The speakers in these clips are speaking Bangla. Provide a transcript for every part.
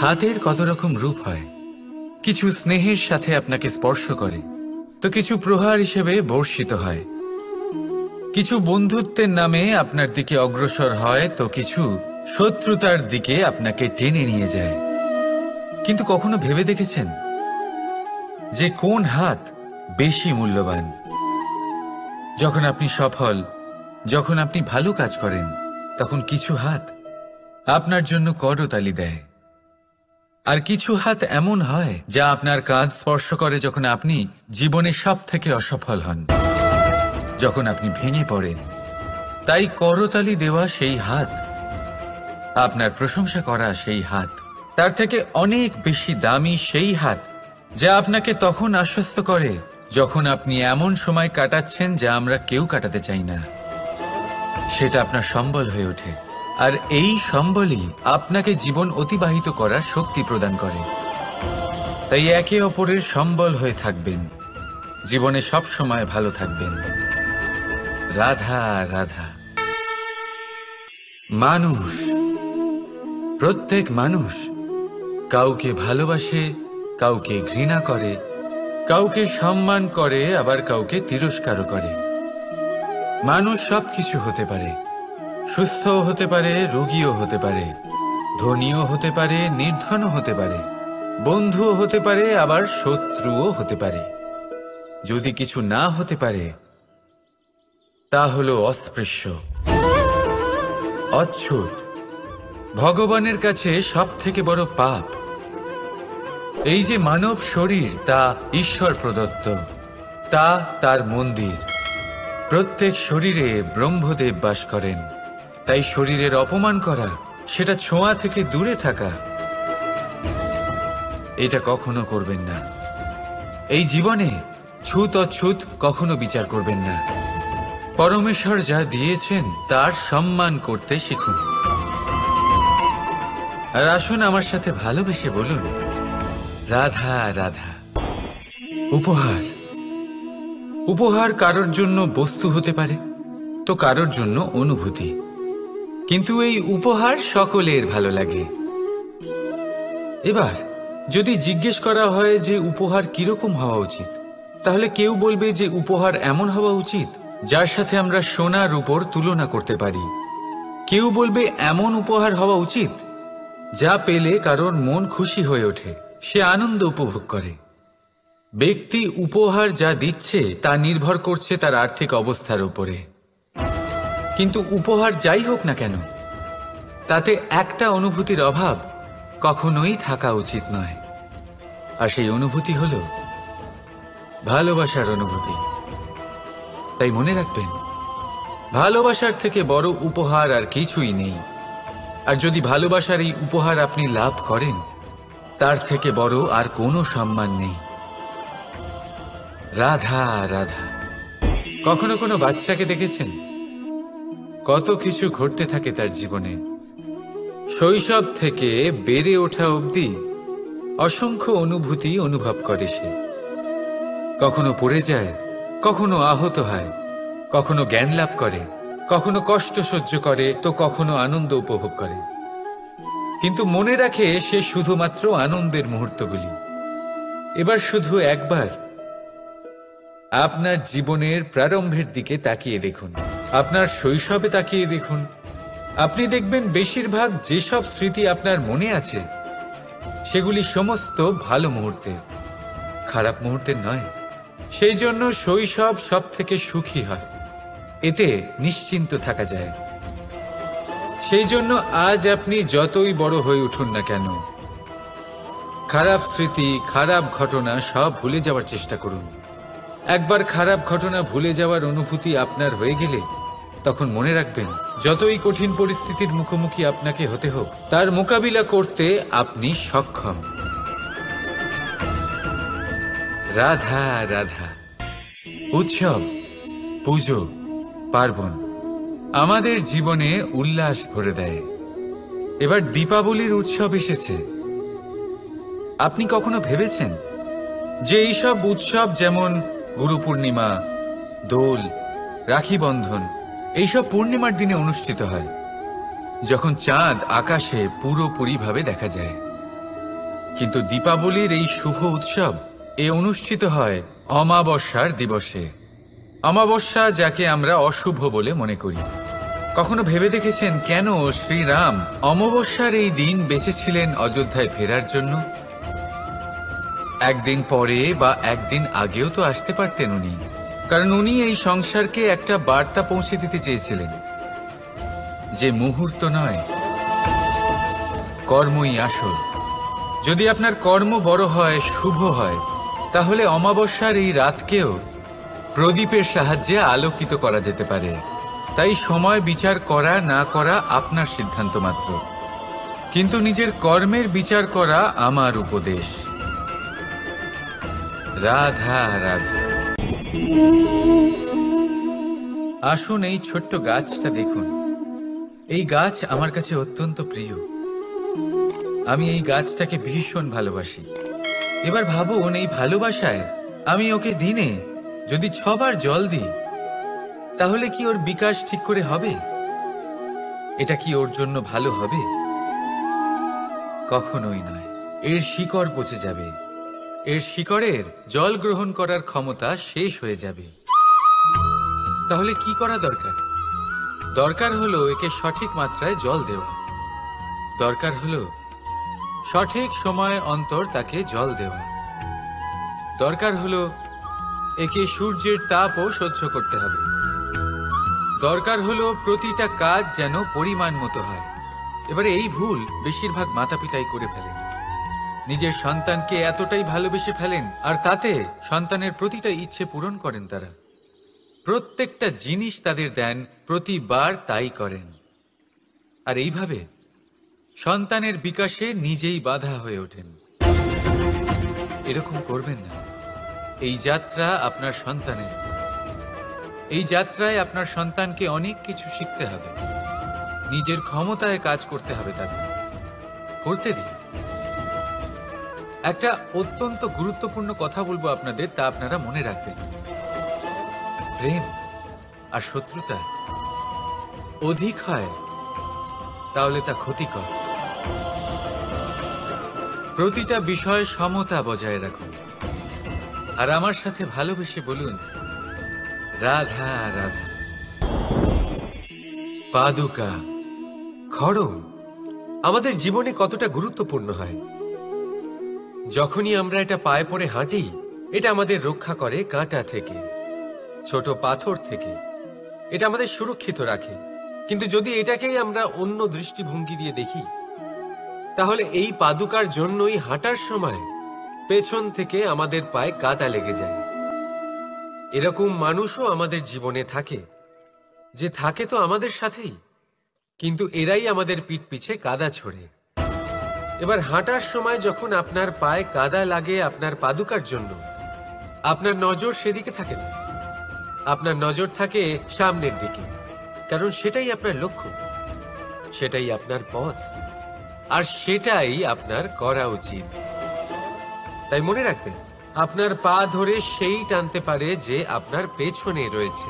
হাতের কত রকম রূপ হয়। কিছু স্নেহের সাথে আপনাকে স্পর্শ করে, তো কিছু প্রহার হিসেবে বর্ষিত হয়। কিছু বন্ধুত্বের নামে আপনার দিকে অগ্রসর হয়, তো কিছু শত্রুতার দিকে আপনাকে টেনে নিয়ে যায়। কিন্তু কখনো ভেবে দেখেছেন যে কোন হাত বেশি মূল্যবান? যখন আপনি সফল, যখন আপনি ভালো কাজ করেন, তখন কিছু হাত আপনার জন্য করতালি দেয়। আর কিছু হাত এমন হয় যা আপনার কাঁধ স্পর্শ করে যখন আপনি জীবনে সব থেকে অসফল হন, যখন আপনি ভেঙে পড়েন। তাই করতালি দেওয়া সেই হাত, আপনার প্রশংসা করা সেই হাত, তার থেকে অনেক বেশি দামি সেই হাত যা আপনাকে তখন আশ্বস্ত করে যখন আপনি এমন সময় কাটাচ্ছেন যা আমরা কেউ কাটাতে চাই না। সেটা আপনার সম্বল হয়ে ওঠে, আর এই সম্বলই আপনাকে জীবন অতিবাহিত করার শক্তি প্রদান করে। তাই একে অপরের সম্বল হয়ে থাকবেন, জীবনে সব সময় ভালো থাকবেন। রাধা রাধা। মানুষ, প্রত্যেক মানুষ কাউকে ভালোবাসে, কাউকে ঘৃণা করে, কাউকে সম্মান করে, আবার কাউকে তিরস্কারও করে। মানুষ সবকিছু হতে পারে, সুস্থও হতে পারে, রোগীও হতে পারে, ধনীও হতে পারে, নির্ধনও হতে পারে, বন্ধুও হতে পারে, আবার শত্রুও হতে পারে। যদি কিছু না হতে পারে তা হলো অস্পৃশ্য, অচ্ছুত। ভগবানের কাছে সব থেকে বড় পাপ এই যে মানব শরীর, তা ঈশ্বর প্রদত্ত, তা তার মন্দির। প্রত্যেক শরীরে ব্রহ্মদেব বাস করেন, তাই শরীরের অপমান করা, সেটা ছোঁয়া থেকে দূরে থাকা, এটা কখনো করবেন না। এই জীবনে ছুত অছুত কখনো বিচার করবেন না। পরমেশ্বর যা দিয়েছেন তার সম্মান করতে শিখুন। আর আসুন আমার সাথে ভালোবেসে বলুন, রাধা রাধা। উপহার, উপহার কারোর জন্য বস্তু হতে পারে, তো কারোর জন্য অনুভূতি। কিন্তু এই উপহার সকলের ভালো লাগে। এবার যদি জিজ্ঞেস করা হয় যে উপহার কিরকম হওয়া উচিত, তাহলে কেউ বলবে যে উপহার এমন হওয়া উচিত যার সাথে আমরা সোনার উপর তুলনা করতে পারি। কেউ বলবে এমন উপহার হওয়া উচিত যা পেলে কারোর মন খুশি হয়ে ওঠে, সে আনন্দ উপভোগ করে। ব্যক্তি উপহার যা দিচ্ছে তা নির্ভর করছে তার আর্থিক অবস্থার উপরে। কিন্তু উপহার যাই হোক না কেন, তাতে একটা অনুভূতির অভাব কখনোই থাকা উচিত নয়। আর সেই অনুভূতি হলো ভালোবাসার অনুভূতি। তাই মনে রাখবেন, ভালোবাসার থেকে বড় উপহার আর কিছুই নেই। আর যদি ভালোবাসার এই উপহার আপনি লাভ করেন, তার থেকে বড় আর কোনো সম্মান নেই। রাধা রাধা। কখনো কোনো বাচ্চাকে দেখেছেন? কত কিছু ঘটতে থাকে তার জীবনে। শৈশব থেকে বেড়ে ওঠা অবধি অসংখ্য অনুভূতি অনুভব করে সে। কখনো পড়ে যায়, কখনো আহত হয়, কখনো জ্ঞান লাভ করে, কখনো কষ্ট সহ্য করে, তো কখনো আনন্দ উপভোগ করে। কিন্তু মনে রাখে সে শুধুমাত্র আনন্দের মুহূর্তগুলি। এবার শুধু একবার আপনার জীবনের প্রারম্ভের দিকে তাকিয়ে দেখুন, আপনার শৈশবে তাকিয়ে দেখুন। আপনি দেখবেন বেশিরভাগ যেসব স্মৃতি আপনার মনে আছে সেগুলি সমস্ত ভালো মুহূর্তের, খারাপ মুহূর্তের নয়। সেই জন্য শৈশব সব থেকে সুখী হয়, এতে নিশ্চিন্ত থাকা যায়। সেই জন্য আজ আপনি যতই বড় হয়ে উঠুন না কেন, খারাপ স্মৃতি, খারাপ ঘটনা সব ভুলে যাওয়ার চেষ্টা করুন। একবার খারাপ ঘটনা ভুলে যাওয়ার অনুভূতি আপনার হয়ে গেলে তখন মনে রাখবেন, যতই কঠিন পরিস্থিতির মুখোমুখি আপনাকে হতে হোক, তার মোকাবিলা করতে আপনি সক্ষম। রাধা রাধা। উৎসব, পুজো, পার্বণ আমাদের জীবনে উল্লাস ভরে দেয়। এবার দীপাবলির উৎসব এসেছে। আপনি কখনো ভেবেছেন যে এইসব উৎসব যেমন গুরু পূর্ণিমা, দোল, রাখি বন্ধন, এইসব পূর্ণিমার দিনে অনুষ্ঠিত হয়, যখন চাঁদ আকাশে পুরোপুরিভাবে দেখা যায়। কিন্তু দীপাবলির এই শুভ উৎসব অনুষ্ঠিত হয় অমাবস্যার দিবসে। অমাবস্যা যাকে আমরা অশুভ বলে মনে করি। কখনো ভেবে দেখেছেন কেন শ্রীরাম অমাবস্যার এই দিন বেঁচেছিলেন অযোধ্যায় ফেরার জন্য? একদিন পরে বা একদিন আগেও তো আসতে পারতেন উনি, কারণ উনি এই সংসারকে একটা বার্তা পৌঁছে দিতে চেয়েছিলেন যে মুহূর্ত নয়, কর্মই আসল। যদি আপনার কর্ম বড় হয়, শুভ হয়, তাহলে অমাবস্যার এই রাতকেও প্রদীপের সাহায্যে আলোকিত করা যেতে পারে। তাই সময় বিচার করা না করা আপনার সিদ্ধান্ত মাত্র, কিন্তু নিজের কর্মের বিচার করা আমার উপদেশ। রাধা রাধা। আসুন এই ছোট্ট গাছটা দেখুন। এই গাছ আমার কাছে অত্যন্ত প্রিয়। আমি এই গাছটাকে ভীষণ ভালোবাসি। এবার ভাবুন, এই ভালোবাসায় আমি ওকে দিনে যদি 6 বার জল দিই, তাহলে কি ওর বিকাশ ঠিক করে হবে? এটা কি ওর জন্য ভালো হবে? কখনোই নয়। এর শিকড় পচে যাবে, এর শিকড়ের জল গ্রহণ করার ক্ষমতা শেষ হয়ে যাবে। তাহলে কি করা দরকার? দরকার হলো একে সঠিক মাত্রায় জল দেওয়া। দরকার হলো সঠিক সময় অন্তর তাকে জল দেওয়া। দরকার হলো একে সূর্যের তাপও সহ্য করতে হবে। দরকার হলো প্রতিটা কাজ যেন পরিমাণ মতো হয়। এবারে এই ভুল বেশিরভাগ মাতাপিতাই করে ফেলেন। নিজের সন্তানকে এতটাই ভালোবেসে ফেলেন, আর তাতে সন্তানের প্রতিটা ইচ্ছে পূরণ করেন। তারা প্রত্যেকটা জিনিস তাদের দেন, প্রতিবার তাই করেন। আর এইভাবে সন্তানের বিকাশে নিজেই বাধা হয়ে ওঠেন। এরকম করবেন না। এই যাত্রা আপনার সন্তানের। এই যাত্রায় আপনার সন্তানকে অনেক কিছু শিখতে হবে। নিজের ক্ষমতায় কাজ করতে হবে, তাদের করতে দিন। একটা অত্যন্ত গুরুত্বপূর্ণ কথা বলবো আপনাদের, তা আপনারা মনে রাখবেন। প্রেম আর শত্রুতা অধিক হয় তাহলে তা ক্ষতিকর। প্রতিটা বিষয়ে সমতা বজায় রাখুন। আর আমার সাথে ভালোবেসে বলুন, রাধা রাধা। পাদুকা, খড়ম আমাদের জীবনে কতটা গুরুত্বপূর্ণ হয়। যখনই আমরা এটা পায়ে পড়ে হাঁটি, এটা আমাদের রক্ষা করে কাঁটা থেকে, ছোট পাথর থেকে। এটা আমাদের সুরক্ষিত রাখে। কিন্তু যদি এটাকেই আমরা অন্য দৃষ্টিভঙ্গি দিয়ে দেখি, তাহলে এই পাদুকার জন্যই হাঁটার সময় পেছন থেকে আমাদের পায়ে কাদা লেগে যায়। এরকম মানুষও আমাদের জীবনে থাকে, যে থাকে তো আমাদের সাথেই, কিন্তু এরাই আমাদের পিঠ পিছে কাদা ছোড়ে। এবার হাঁটার সময় যখন আপনার পায়ে কাদা লাগে আপনার পাদুকার জন্য, আপনার নজর সেদিকে থাকে না, আপনার নজর থাকে সামনের দিকে, কারণ সেটাই আপনার লক্ষ্য, সেটাই আপনার পথ, আর সেটাই আপনার করা উচিত। তাই মনে রাখবেন, আপনার পা ধরে সেই টানতে পারে যে আপনার পেছনে রয়েছে,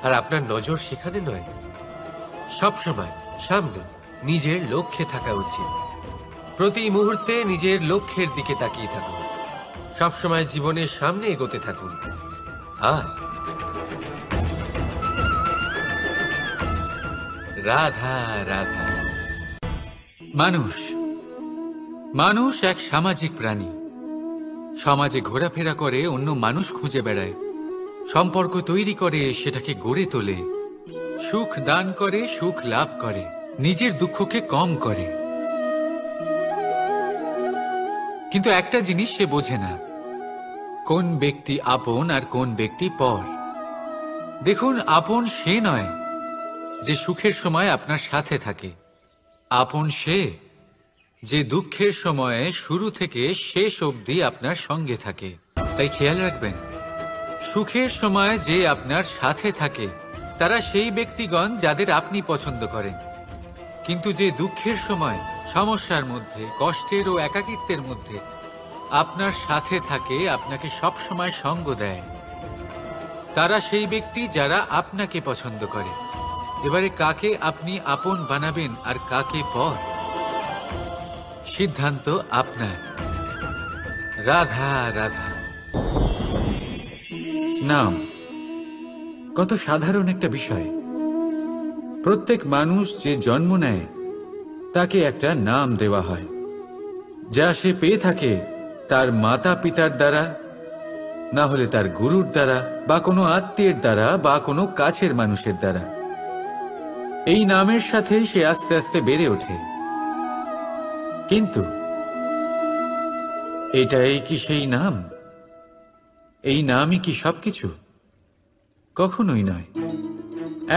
আর আপনার নজর সেখানে নয়। সবসময় সামনে নিজের লক্ষ্যে থাকা উচিত। প্রতি মুহূর্তে নিজের লক্ষ্যের দিকে তাকিয়ে থাকুন। সবসময় জীবনের সামনে এগোতে থাকুন। আর রাধা রাধা। মানুষ এক সামাজিক প্রাণী। সমাজে ঘোরাফেরা করে, অন্য মানুষ খুঁজে বেড়ায়, সম্পর্ক তৈরি করে, সেটাকে গড়ে তোলে, সুখ দান করে, সুখ লাভ করে, নিজের দুঃখকে কম করে। কিন্তু একটা জিনিস সে বোঝে না, কোন ব্যক্তি আপন আর কোন ব্যক্তি পর। দেখুন, আপন সে নয় যে সুখের সময় আপনার সাথে থাকে। আপন সে যে দুঃখের সময়ে শুরু থেকে শেষ অবধি আপনার সঙ্গে থাকে। তাই খেয়াল রাখবেন, সুখের সময় যে আপনার সাথে থাকে তারা সেই ব্যক্তিগণ যাদের আপনি পছন্দ করেন। কিন্তু যে দুঃখের সময়, সমস্যার মধ্যে, কষ্টের ও একাকিত্বের মধ্যে আপনার সাথে থাকে, আপনাকে সব সময় সঙ্গ দেয়, তারা সেই ব্যক্তি যারা আপনাকে পছন্দ করে। এবারে কাকে আপনি আপন বানাবেন আর কাকে পর, সিদ্ধান্ত আপনার। রাধা রাধা নাম কত সাধারণ একটা বিষয়। প্রত্যেক মানুষ যে জন্ম নেয় তাকে একটা নাম দেওয়া হয়, যা সে পেয়ে থাকে তার মাতা পিতার দ্বারা, না হলে তার গুরুর দ্বারা, বা কোনো আত্মীয়ের দ্বারা, বা কোনো কাছের মানুষের দ্বারা। এই নামের সাথেই সে আস্তে আস্তে বেড়ে ওঠে। কিন্তু এটাই কি সেই নাম? এই নামই কি সবকিছু? কখনোই নয়।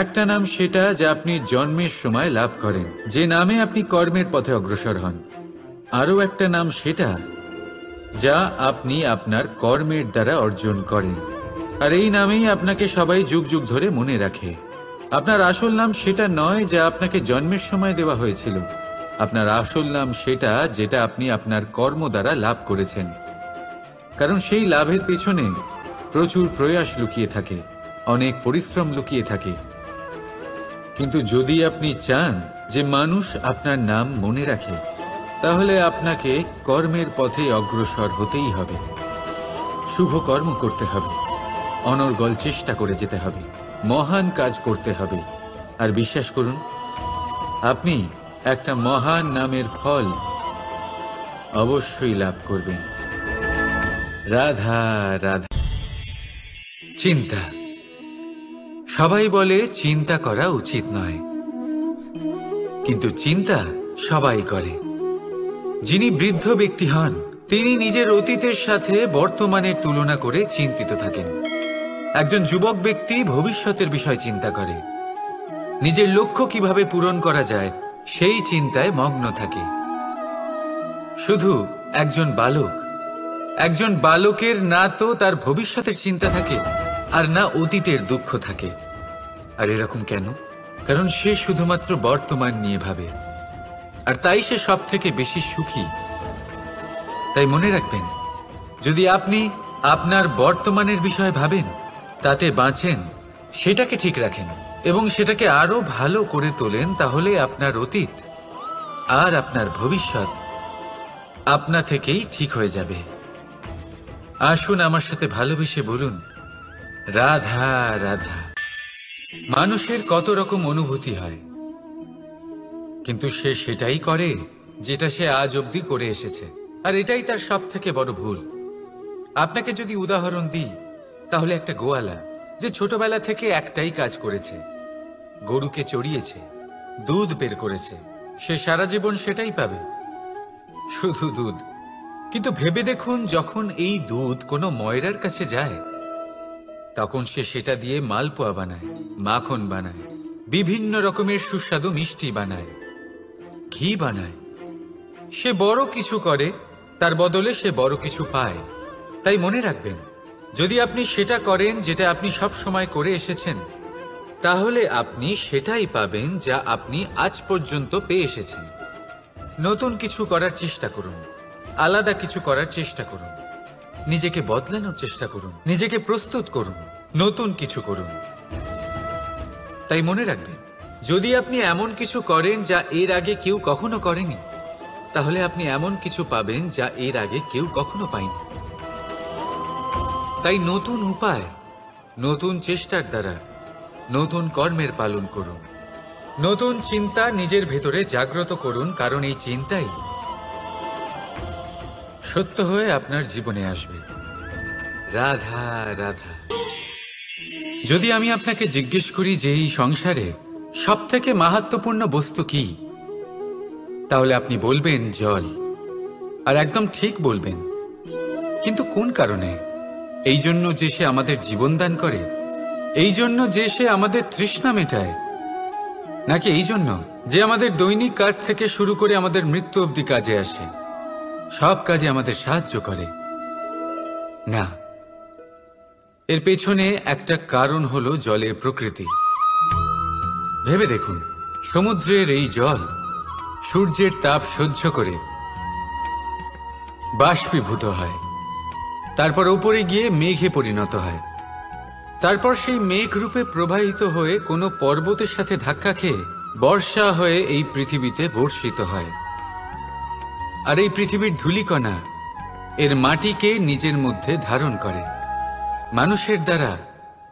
একটা নাম সেটা যা আপনি জন্মের সময় লাভ করেন, যে নামে আপনি কর্মের পথে অগ্রসর হন। আরও একটা নাম সেটা যা আপনি আপনার কর্মের দ্বারা অর্জন করেন, আর এই নামেই আপনাকে সবাই যুগ যুগ ধরে মনে রাখে। আপনার আসল নাম সেটা নয় যা আপনাকে জন্মের সময় দেওয়া হয়েছিল। আপনার আসল নাম সেটা যেটা আপনি আপনার কর্ম দ্বারা লাভ করেছেন, কারণ সেই লাভের পেছনে প্রচুর প্রয়াস লুকিয়ে থাকে, অনেক পরিশ্রম লুকিয়ে থাকে। কিন্তু যদি আপনি চান যে মানুষ আপনার নাম মনে রাখে, তাহলে আপনাকে কর্মের পথে অগ্রসর হতেই হবে, শুভ কর্ম করতে হবে, অনর্গল চেষ্টা করে যেতে হবে, মহান কাজ করতে হবে। আর বিশ্বাস করুন, আপনি একটা মহান নামের ফল অবশ্যই লাভ করবেন। রাধা রাধা। চিন্তা। সবাই বলে চিন্তা করা উচিত নয়, কিন্তু চিন্তা সবাই করে। যিনি বৃদ্ধ ব্যক্তি হন, তিনি নিজের অতীতের সাথে বর্তমানের তুলনা করে চিন্তিত থাকেন। একজন যুবক ব্যক্তি ভবিষ্যতের বিষয় চিন্তা করে, নিজের লক্ষ্য কিভাবে পূরণ করা যায় সেই চিন্তায় মগ্ন থাকে। শুধু একজন বালকের না তো তার ভবিষ্যতের চিন্তা থাকে, আর না অতীতের দুঃখ থাকে। আর এরকম কেন? কারণ সে শুধুমাত্র বর্তমান নিয়ে ভাবে, আর তাই সে সব থেকে বেশি সুখী। তাই মনে রাখবেন, যদি আপনি আপনার বর্তমানের বিষয় ভাবেন, তাতে বাঁচেন, সেটাকে ঠিক রাখেন এবং সেটাকে আরো ভালো করে তোলেন, তাহলে আপনার অতীত আর আপনার ভবিষ্যৎ আপনা থেকেই ঠিক হয়ে যাবে। আসুন আমার সাথে ভালোবেসে বলুন, রাধা রাধা। মানুষের কত রকম অনুভূতি হয়, কিন্তু সে সেটাই করে যেটা সে আজ অবধি করে এসেছে, আর এটাই তার সব থেকে বড় ভুল। আপনাকে যদি উদাহরণ দিই, তাহলে একটা গোয়ালা যে ছোটবেলা থেকে একটাই কাজ করেছে, গরুকে চড়িয়েছে, দুধ বের করেছে, সে সারা জীবন সেটাই পাবে, শুধু দুধ। কিন্তু ভেবে দেখুন, যখন এই দুধ কোনো ময়রার কাছে যায়, তখন সে সেটা দিয়ে মালপোয়া বানায়, মাখন বানায়, বিভিন্ন রকমের সুস্বাদু মিষ্টি বানায়, ঘি বানায়। সে বড় কিছু করে, তার বদলে সে বড় কিছু পায়। তাই মনে রাখবেন, যদি আপনি সেটা করেন যেটা আপনি সব সময় করে এসেছেন, তাহলে আপনি সেটাই পাবেন যা আপনি আজ পর্যন্ত পেয়ে এসেছেন। নতুন কিছু করার চেষ্টা করুন, আলাদা কিছু করার চেষ্টা করুন, নিজেকে বদলানোর চেষ্টা করুন, নিজেকে প্রস্তুত করুন, নতুন কিছু করুন। তাই মনে রাখবেন, যদি আপনি এমন কিছু করেন যা এর আগে কেউ কখনো করেনি, তাহলে আপনি এমন কিছু পাবেন যা এর আগে কেউ কখনো পায়নি। তাই নতুন উপায়, নতুন চেষ্টার দ্বারা নতুন কর্মের পালন করুন, নতুন চিন্তা নিজের ভেতরে জাগ্রত করুন, কারণ এই চিন্তাই সত্য হয়ে আপনার জীবনে আসবে। রাধা রাধা। যদি আমি আপনাকে জিজ্ঞেস করি যে এই সংসারে সব থেকে মাহাত্ম্যপূর্ণ বস্তু কি, তাহলে আপনি বলবেন জল। আর একদম ঠিক বলবেন। কিন্তু কোন কারণে? এই জন্য যে সে আমাদের জীবন দান করে? এই জন্য যে সে আমাদের তৃষ্ণা মেটায়? নাকি এই জন্য যে আমাদের দৈনিক কাজ থেকে শুরু করে আমাদের মৃত্যু অবধি কাজে আসে, সব কাজে আমাদের সাহায্য করে? না, এর পেছনে একটা কারণ হলো জলের প্রকৃতি। ভেবে দেখুন, সমুদ্রের এই জল সূর্যের তাপ সহ্য করে বাষ্পীভূত হয়, তারপর উপরে গিয়ে মেঘে পরিণত হয়, তারপর সেই মেঘ রূপে প্রবাহিত হয়ে কোনো পর্বতের সাথে ধাক্কা খেয়ে বর্ষা হয়ে এই পৃথিবীতে বর্ষিত হয়। আর এই পৃথিবীর ধূলিকণা এর মাটিকে নিজের মধ্যে ধারণ করে। মানুষের দ্বারা,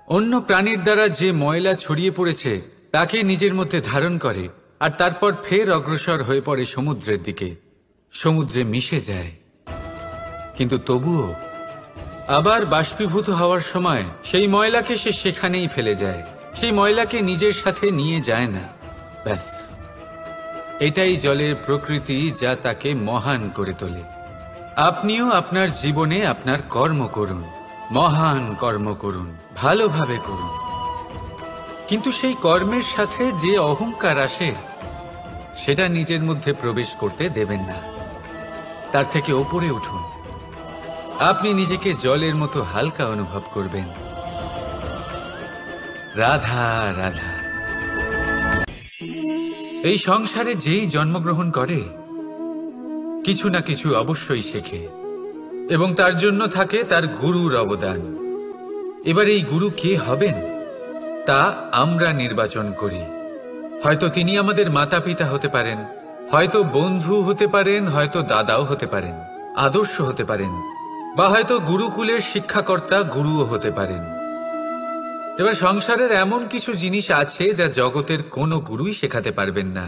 অন্য প্রাণীর দ্বারা যে ময়লা ছড়িয়ে পড়েছে তাকে নিজের মধ্যে ধারণ করে আর তারপর ফের অগ্রসর হয়ে পড়ে সমুদ্রের দিকে, সমুদ্রে মিশে যায়। কিন্তু তবুও আবার বাষ্পীভূত হওয়ার সময় সেই ময়লাকে সে সেখানেই ফেলে যায়, সেই ময়লাকে নিজের সাথে নিয়ে যায় না। ব্যাস, এটাই জলের প্রকৃতি, যা তাকে মহান করে তোলে। আপনিও আপনার জীবনে আপনার কর্ম করুন, মহান কর্ম করুন, ভালোভাবে করুন, কিন্তু সেই কর্মের সাথে যে অহংকার আসে সেটা নিজের মধ্যে প্রবেশ করতে দেবেন না। তার থেকে ওপরে উঠুন। আপনি নিজেকে জলের মতো হালকা অনুভব করবেন। রাধা রাধা। এই সংসারে যেই জন্মগ্রহণ করে কিছু না কিছু অবশ্যই শেখে, এবং তার জন্য থাকে তার গুরুর অবদান। এবার এই গুরু কে হবেন তা আমরা নির্বাচন করি। হয়তো তিনি আমাদের মাতা পিতা হতে পারেন, হয়তো বন্ধু হতে পারেন, হয়তো দাদাও হতে পারেন, আদর্শ হতে পারেন, বা হয়তো গুরুকুলের শিক্ষাকর্তা গুরুও হতে পারেন। এবার সংসারের এমন কিছু জিনিস আছে যা জগতের কোনো গুরুই শেখাতে পারবেন না,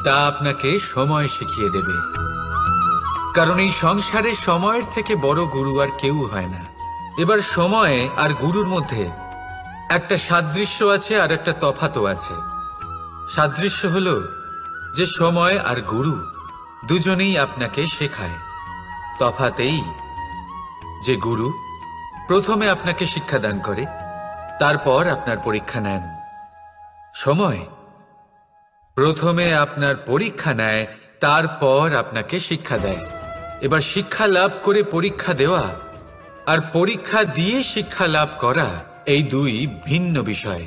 তা আপনাকে সময় শিখিয়ে দেবে। কারণ এই সংসারে সময়ের থেকে বড় গুরু আর কেউ হয় না। এবার সময় আর গুরুর মধ্যে একটা সাদৃশ্য আছে আর একটা তফাতও আছে। সাদৃশ্য হলো যে সময় আর গুরু দুজনেই আপনাকে শেখায়। তফাতেই যে গুরু প্রথমে আপনাকে শিক্ষাদান করে, তারপর আপনার পরীক্ষা নেন। সময় প্রথমে আপনার পরীক্ষা নেয়, তারপর আপনাকে শিক্ষা দেয়। এবার শিক্ষা লাভ করে পরীক্ষা দেওয়া আর পরীক্ষা দিয়ে শিক্ষা লাভ করা এই দুই ভিন্ন বিষয়।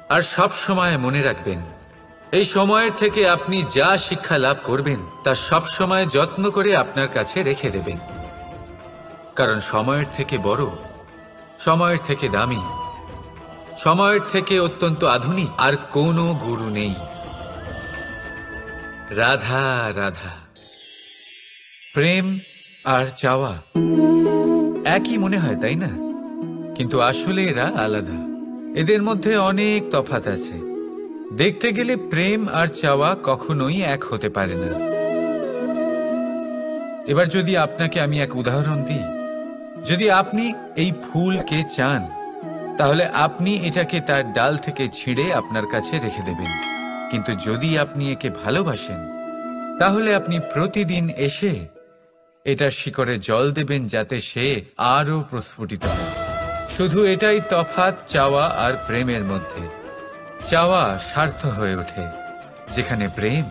আর সব সময় মনে রাখবেন, এই সময়ের থেকে আপনি যা শিক্ষা লাভ করবেন তা সব সময় যত্ন করে আপনার কাছে রেখে দেবেন। কারণ সময়ের থেকে বড়, সময়ের থেকে দামি, সময়ের থেকে অত্যন্ত আধুনিক আর কোনো গুরু নেই। রাধা রাধা। প্রেম আর চাওয়া একই মনে হয়, তাই না? কিন্তু আসলে এরা আলাদা। এদের মধ্যে অনেক তফাৎ আছে। দেখতে গেলে প্রেম আর চাওয়া কখনোই এক হতে পারে না। এবার যদি আপনাকে আমি এক উদাহরণ দিই, যদি আপনি এই ফুলকে চান, তাহলে আপনি এটাকে তার ডাল থেকে ছিঁড়ে আপনার কাছে রেখে দেবেন। কিন্তু যদি আপনি একে ভালোবাসেন, তাহলে আপনি প্রতিদিন এসে এটার শিকড়ে জল দেবেন, যাতে সে আরো প্রস্ফুটিত হয়। শুধু এটাই তফাৎ চাওয়া আর প্রেমের মধ্যে। চাওয়া স্বার্থ হয়ে ওঠে, যেখানে প্রেম,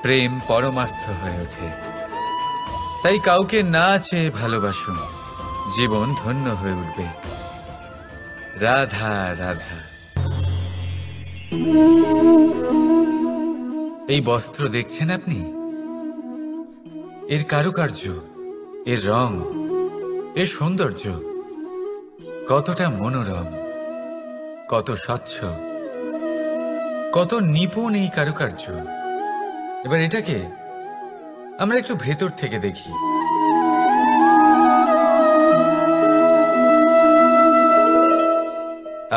প্রেম পরমার্থ হয়ে ওঠে। তাই কাউকে না চেয়ে ভালোবাসুন, জীবন ধন্য হয়ে উঠবে। রাধা রাধা। এই বস্ত্র দেখছেন আপনি? এর কারুকার্য, এর রং, এর সৌন্দর্য কতটা মনোরম, কত স্বচ্ছ, কত নিপুণ এই কারুকার্য। এবার এটাকে আমরা একটু ভেতর থেকে দেখি।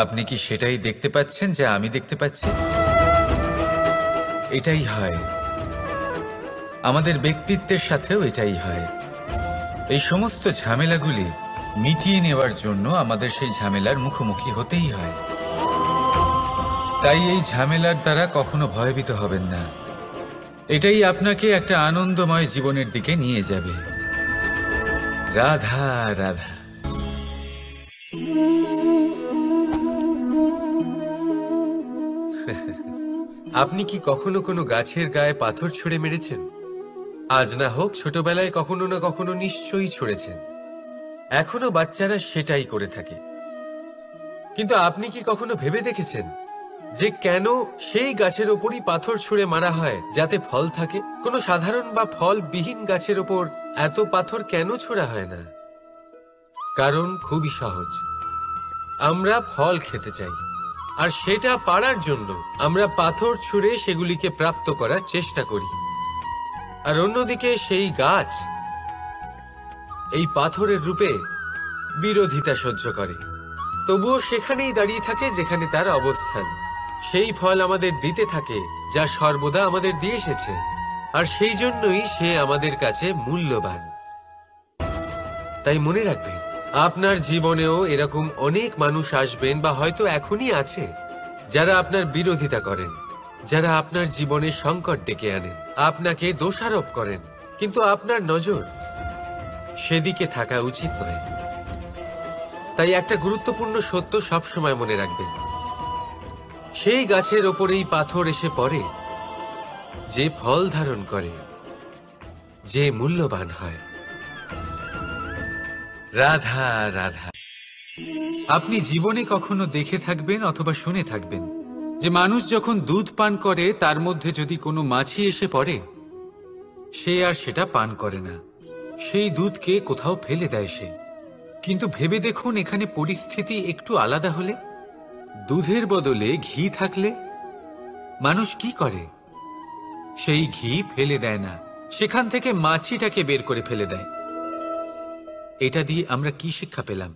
আপনি কি সেটাই দেখতে পাচ্ছেন যা আমি দেখতে পাচ্ছি? এটাই হয় আমাদের ব্যক্তিত্বের সাথেও, এটাই হয়। এই সমস্ত ঝামেলাগুলি মিটিয়ে নেওয়ার জন্য আমাদের সেই ঝামেলার মুখোমুখি হতেই হয়। তাই এই ঝামেলার দ্বারা কখনো ভয়ভীত হবেন না। এটাই আপনাকে একটা আনন্দময় জীবনের দিকে নিয়ে যাবে। রাধা রাধা। আপনি কি কখনো কোনো গাছের গায়ে পাথর ছুঁড়ে মেরেছেন? আজ না হোক, ছোটবেলায় কখনো না কখনো নিশ্চয়ই ছুঁড়েছেন। এখনো বাচ্চারা সেটাই করে থাকে। কিন্তু আপনি কি কখনো ভেবে দেখেছেন যে কেন সেই গাছের ওপরই পাথর ছুঁড়ে মারা হয় যাতে ফল থাকে? কোনো সাধারণ বা ফলবিহীন গাছের ওপর এত পাথর কেন ছোড়া হয় না? কারণ খুবই সহজ। আমরা ফল খেতে চাই, আর সেটা পারার জন্য আমরা পাথর ছুঁড়ে সেগুলিকে প্রাপ্ত করার চেষ্টা করি। আর অন্যদিকে সেই গাছ এই পাথরের রূপে বিরোধিতা সহ্য করে, তবুও সেখানেই দাঁড়িয়ে থাকে যেখানে তার অবস্থান। সেই ফল আমাদের দিতে থাকে যা সর্বদা আমাদের দিয়ে এসেছে, আর সেই জন্যই সে আমাদের কাছে মূল্যবান। তাই মনে রাখবেন, আপনার জীবনেও এরকম অনেক মানুষ আসবেন বা হয়তো এখনই আছে যারা আপনার বিরোধিতা করেন, যারা আপনার জীবনে সংকট ডেকে আনেন, আপনাকে দোষারোপ করেন, কিন্তু আপনার নজর সেদিকে থাকা উচিত নয়। তাই একটা গুরুত্বপূর্ণ সত্য সবসময় মনে রাখবেন, সেই গাছের ওপরেই পাথর এসে পড়ে যে ফল ধারণ করে, যে মূল্যবান হয়। রাধা রাধা। আপনি জীবনে কখনো দেখে থাকবেন অথবা শুনে থাকবেন যে মানুষ যখন দুধ পান করে তার মধ্যে যদি কোনো মাছি এসে পড়ে, সে আর সেটা পান করে না, সেই দুধকে কোথাও ফেলে দেয় সে। কিন্তু ভেবে দেখুন, এখানে পরিস্থিতি একটু আলাদা হলে, দুধের বদলে ঘি থাকলে মানুষ কি করে? সেই ঘি ফেলে দেয় না, সেখান থেকে মাছিটাকে বের করে ফেলে দেয়। এটা দিয়ে আমরা কি শিক্ষা পেলাম?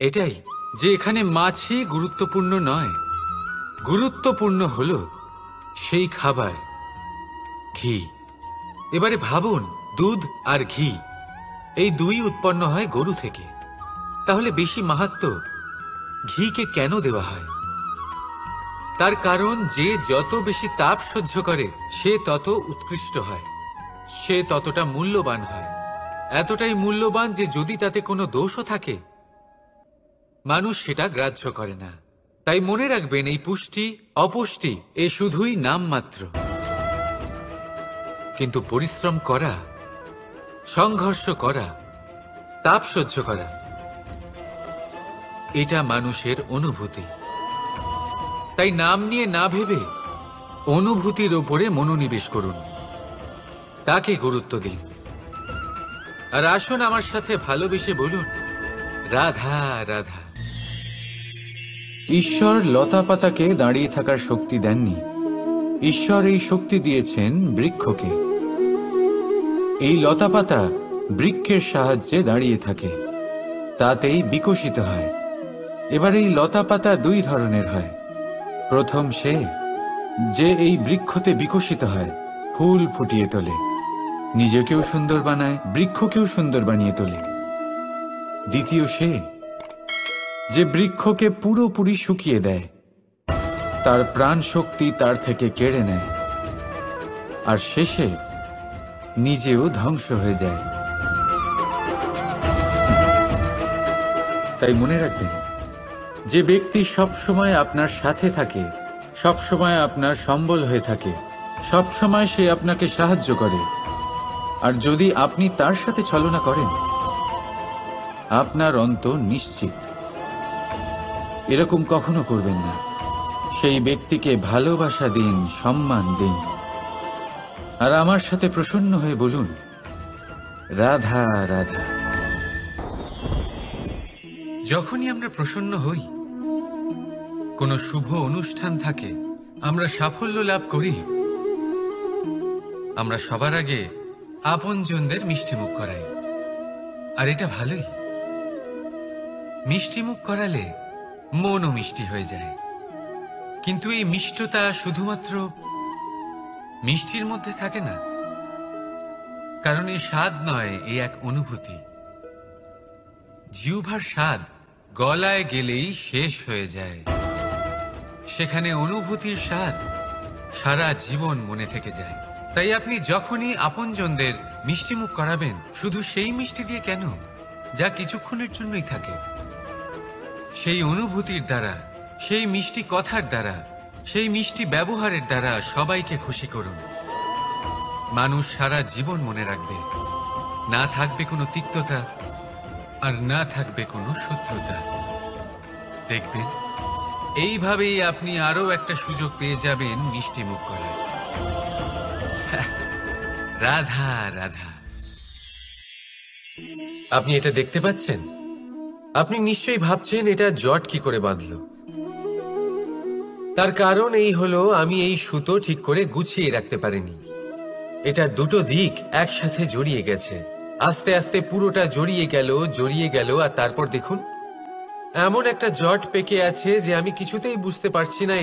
এটাই যে এখানে মাছি গুরুত্বপূর্ণ নয়, গুরুত্বপূর্ণ হলো সেই খাবার, ঘি। এবারে ভাবুন, দুধ আর ঘি এই দুই উৎপন্ন হয় গরু থেকে, তাহলে বেশি মাহাত্ম্য ঘিকে কেন দেওয়া হয়? তার কারণ যে যত বেশি তাপ সহ্য করে সে তত উৎকৃষ্ট হয়, সে ততটা মূল্যবান হয়, এতটাই মূল্যবান যে যদি তাতে কোনো দোষও থাকে মানুষ সেটা গ্রাহ্য করে না। তাই মনে রাখবেন, এই পুষ্টি অপুষ্টি এ শুধুই নামমাত্র, কিন্তু পরিশ্রম করা, সংঘর্ষ করা, তাপ সহ্য করা, এটা মানুষের অনুভূতি। তাই নাম নিয়ে না ভেবে অনুভূতির ওপরে মনোনিবেশ করুন, তাকে গুরুত্ব দিন। আর আসুন আমার সাথে ভালোবেসে বলুন, রাধা রাধা। ঈশ্বর লতা পাতাকে দাঁড়িয়ে থাকার শক্তি দেননি, ঈশ্বর এই শক্তি দিয়েছেন বৃক্ষকে। এই লতা পাতা বৃক্ষের সাহায্যে দাঁড়িয়ে থাকে, তাতেই বিকশিত হয়। এবার এই লতা পাতা দুই ধরনের হয়। প্রথম সে যে এই বৃক্ষতে বিকশিত হয়, ফুল ফুটিয়ে তোলে, নিজেকেও সুন্দর বানায়, বৃক্ষকেও সুন্দর বানিয়ে তোলে। দ্বিতীয় সে যে বৃক্ষকে পুরোপুরি শুকিয়ে দেয়, তার প্রাণ শক্তি তার থেকে কেড়ে নেয়, আর শেষে নিজেও ধ্বংস হয়ে যায়। তাই মনে রাখবেন, যে ব্যক্তি সবসময় আপনার সাথে থাকে, সবসময় আপনার সম্বল হয়ে থাকে, সবসময় সে আপনাকে সাহায্য করে, আর যদি আপনি তার সাথে ছলনা করেন, আপনার অন্ত নিশ্চিত। এরকম কখনো করবেন না। সেই ব্যক্তিকে ভালোবাসা দিন, সম্মান দিন, আর আমার সাথে প্রসন্ন হয়ে বলুন, রাধা রাধা। যখনই আমরা প্রসন্ন হই, কোনো শুভ অনুষ্ঠান থাকে, আমরা সাফল্য লাভ করি, আমরা সবার আগে আপনজনদের মিষ্টিমুখ করাই। আর এটা ভালোই, মিষ্টিমুখ করালে মনও মিষ্টি হয়ে যায়। কিন্তু এই মিষ্টতা শুধুমাত্র মিষ্টির মধ্যে থাকে না, কারণ এই স্বাদ নয়, এই এক অনুভূতি। জিহ্বার স্বাদ গলায় গেলেই শেষ হয়ে যায়, সেখানে অনুভূতির স্বাদ সারা জীবন মনে থেকে যায়। তাই আপনি যখনই আপনজনদের মিষ্টিমুখ করাবেন, শুধু সেই মিষ্টি দিয়ে কেন, যা কিছুক্ষণের জন্যই থাকে, সেই অনুভূতির দ্বারা, সেই মিষ্টি কথার দ্বারা, সেই মিষ্টি ব্যবহারের দ্বারা সবাইকে খুশি করুন। মানুষ সারা জীবন মনে রাখবে, না থাকবে কোনো তিক্ততা, আর না থাকবে কোনো শত্রুতা। দেখবেন, এইভাবেই আপনি আরো একটা সুযোগ পেয়ে যাবেন মিষ্টি মুখ করার। রাধা রাধা। আপনি এটা দেখতে পাচ্ছেন? আপনি নিশ্চয়ই ভাবছেন এটা জট কি করে বাঁধলো। তার কারণ এই হলো, আমি এই সুতো ঠিক করে গুছিয়ে রাখতে পারিনি। এটার দুটো দিক একসাথে জড়িয়ে গেছে, আস্তে আস্তে পুরোটা জড়িয়ে গেল, আর তারপর দেখুন এমন একটা জট পেকে আছে যে আমি কিছুতেই বুঝতে পারছি না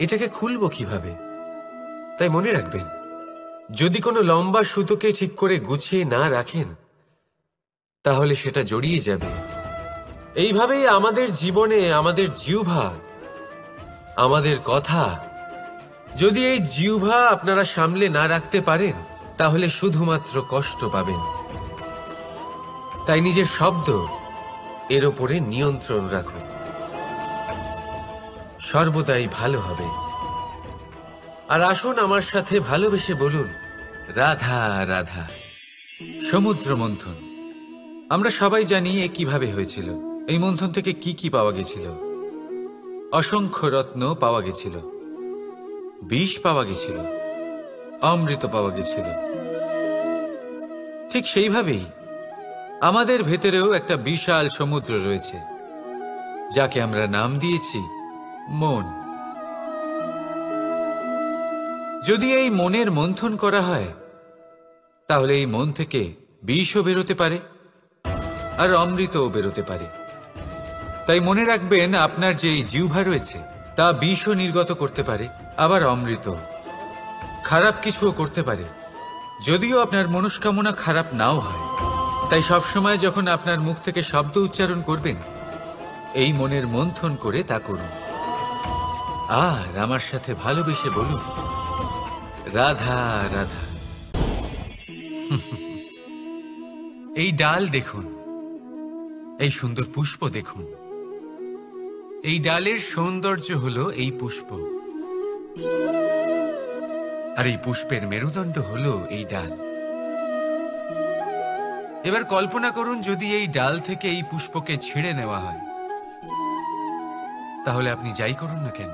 এটাকে খুলবো কিভাবে। তাই মনে রাখবেন, যদি কোনো লম্বা সুতোকে ঠিক করে গুছিয়ে না রাখেন তাহলে সেটা জড়িয়ে যাবে। এইভাবেই আমাদের জীবনে আমাদের জিহ্বা, আমাদের কথা, যদি এই জিহ্বা আপনারা সামলে না রাখতে পারেন তাহলে শুধুমাত্র কষ্ট পাবেন। তাই নিজের শব্দ এর ওপরে নিয়ন্ত্রণ রাখুন, সর্বদাই ভালো হবে। আর আসুন আমার সাথে ভালোবেসে বলুন, রাধা রাধা। সমুদ্র মন্থন, আমরা সবাই জানি এ কিভাবে হয়েছিল। এই মন্থন থেকে কি কি পাওয়া গেছিল? অসংখ্য রত্ন পাওয়া গেছিল, বিষ পাওয়া গেছিল, অমৃত পাওয়া গেছিল। ঠিক সেইভাবেই আমাদের ভেতরেও একটা বিশাল সমুদ্র রয়েছে, যাকে আমরা নাম দিয়েছি মন। যদি এই মনের মন্থন করা হয় তাহলে এই মন থেকে বিষও বেরোতে পারে আর অমৃতও বেরোতে পারে। তাই মনে রাখবেন, আপনার যে এই জিহ্বা রয়েছে তা বিষও নির্গত করতে পারে, আবার অমৃত, খারাপ কিছুও করতে পারে, যদিও আপনার মনস্কামনা খারাপ নাও হয়। তাই সবসময় যখন আপনার মুখ থেকে শব্দ উচ্চারণ করবেন, এই মনের মন্থন করে তা করুন। আর আমার সাথে ভালোবেসে বলুন, রাধা রাধা। এই ডাল দেখুন, এই সুন্দর পুষ্প দেখুন। এই ডালের সৌন্দর্য হলো এই পুষ্প, আর এই পুষ্পের মেরুদণ্ড হলো এই ডাল। এবার কল্পনা করুন, যদি এই ডাল থেকে এই পুষ্পকে ছিঁড়ে নেওয়া হয়, তাহলে আপনি যাই করুন না কেন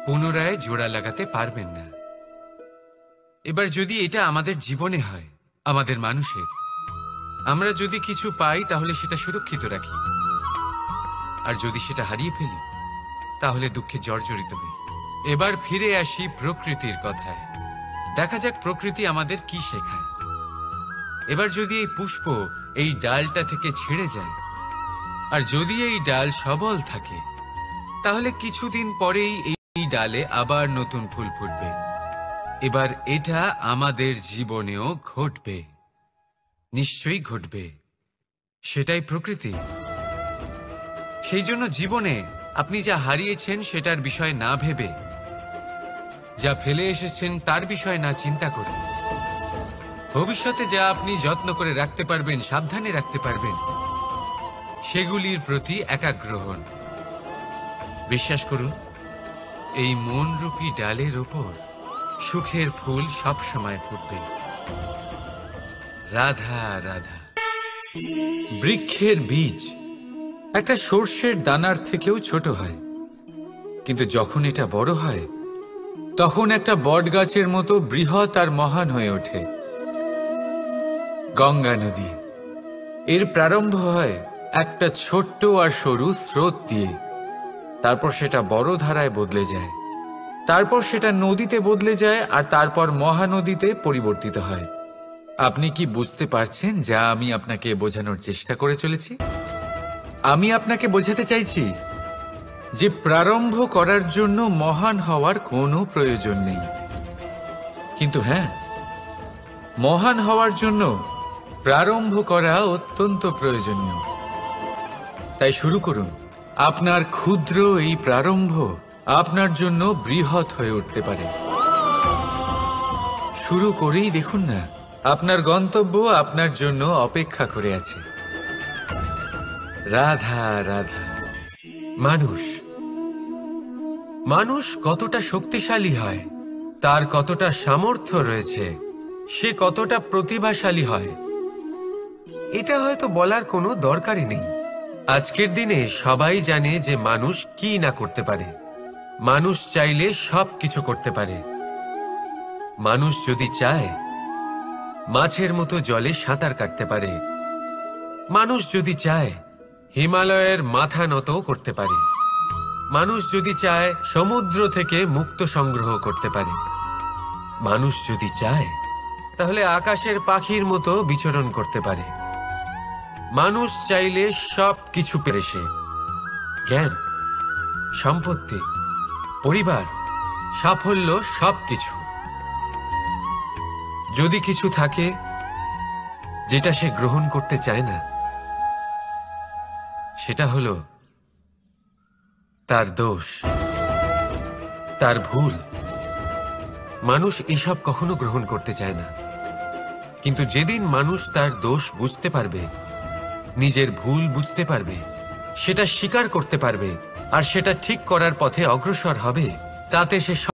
পুনরায় জোড়া লাগাতে পারবেন না। এবার যদি এটা আমাদের জীবনে হয়, আমাদের মানুষের, আমরা যদি কিছু পাই তাহলে সেটা সুরক্ষিত রাখি, আর যদি সেটা হারিয়ে ফেলি তাহলে দুঃখে জর্জরিত হই। এবার ফিরে আসি প্রকৃতির কথায়। দেখা যাক প্রকৃতি আমাদের কি শেখায়। এবার যদি এই পুষ্প এই ডালটা থেকে ছিঁড়ে যায়, আর যদি এই ডাল সবল থাকে, তাহলে কিছুদিন পরেই এই ডালে আবার নতুন ফুল ফুটবে। এবার এটা আমাদের জীবনেও ঘটবে, নিশ্চয়ই ঘটবে। সেটাই প্রকৃতি। সেই জন্য জীবনে আপনি যা হারিয়েছেন সেটার বিষয় না ভেবে, যা ফেলে এসেছেন তার বিষয় না চিন্তা করে, ভবিষ্যতে যা আপনি যত্ন করে রাখতে পারবেন, সাবধানে রাখতে পারবেন, সেগুলির প্রতি একাগ্র হন। বিশ্বাস করুন, এই মনরূপী ডালের ওপর সুখের ফুল সব সময় ফুটবে। রাধা রাধা। বৃক্ষের বীজ একটা সর্ষের দানার থেকেও ছোট হয়, কিন্তু যখন এটা বড় হয় তখন একটা বট গাছের মতো বৃহৎ আর মহান হয়ে ওঠে। গঙ্গা নদী, এর প্রারম্ভ হয় একটা ছোট্ট আর সরু স্রোত দিয়ে, তারপর সেটা বড় ধারায় বদলে যায়, তারপর সেটা নদীতে বদলে যায়, আর তারপর মহানদীতে পরিবর্তিত হয়। আপনি কি বুঝতে পারছেন যা আমি আপনাকে বোঝানোর চেষ্টা করে চলেছি? আমি আপনাকে বোঝাতে চাইছি যে প্রারম্ভ করার জন্য মহান হওয়ার কোনো প্রয়োজন নেই, কিন্তু হ্যাঁ, মহান হওয়ার জন্য প্রারম্ভ করা অত্যন্ত প্রয়োজনীয়। তাই শুরু করুন। আপনার ক্ষুদ্র এই প্রারম্ভ আপনার জন্য বৃহৎ হয়ে উঠতে পারে। শুরু করেই দেখুন না, আপনার গন্তব্য আপনার জন্য অপেক্ষা করে আছে। রাধা রাধা। মানুষ কতটা শক্তিশালী হয়, তার কতটা সামর্থ্য রয়েছে, সে কতটা প্রতিভাশালী হয়, এটা হয়তো বলার কোনো দরকারই নেই। আজকের দিনে সবাই জানে যে মানুষ কি না করতে পারে। মানুষ চাইলে সব কিছু করতে পারে। মানুষ যদি চায় মাছের মতো জলে সাঁতার কাটতে পারে। মানুষ যদি চায় হিমালয়ের মাথা নতও করতে পারে। মানুষ যদি চায় সমুদ্র থেকে মুক্তো সংগ্রহ করতে পারে। মানুষ যদি চায় তাহলে আকাশের পাখির মতো বিচরণ করতে পারে। মানুষ চাইলে সব কিছু পেরে সে জ্ঞান, সম্পত্তি, পরিবার, সাফল্য সবকিছু। যদি কিছু থাকে যেটা সে গ্রহণ করতে চায় না, সেটা হলো তার দোষ, তার ভুল। মানুষ এসব কখনো গ্রহণ করতে চায় না, কিন্তু যেদিন মানুষ তার দোষ বুঝতে পারবে, নিজের ভুল বুঝতে পারবে, সেটা স্বীকার করতে পারবে আর সেটা ঠিক করার পথে অগ্রসর হবে, তাতে সে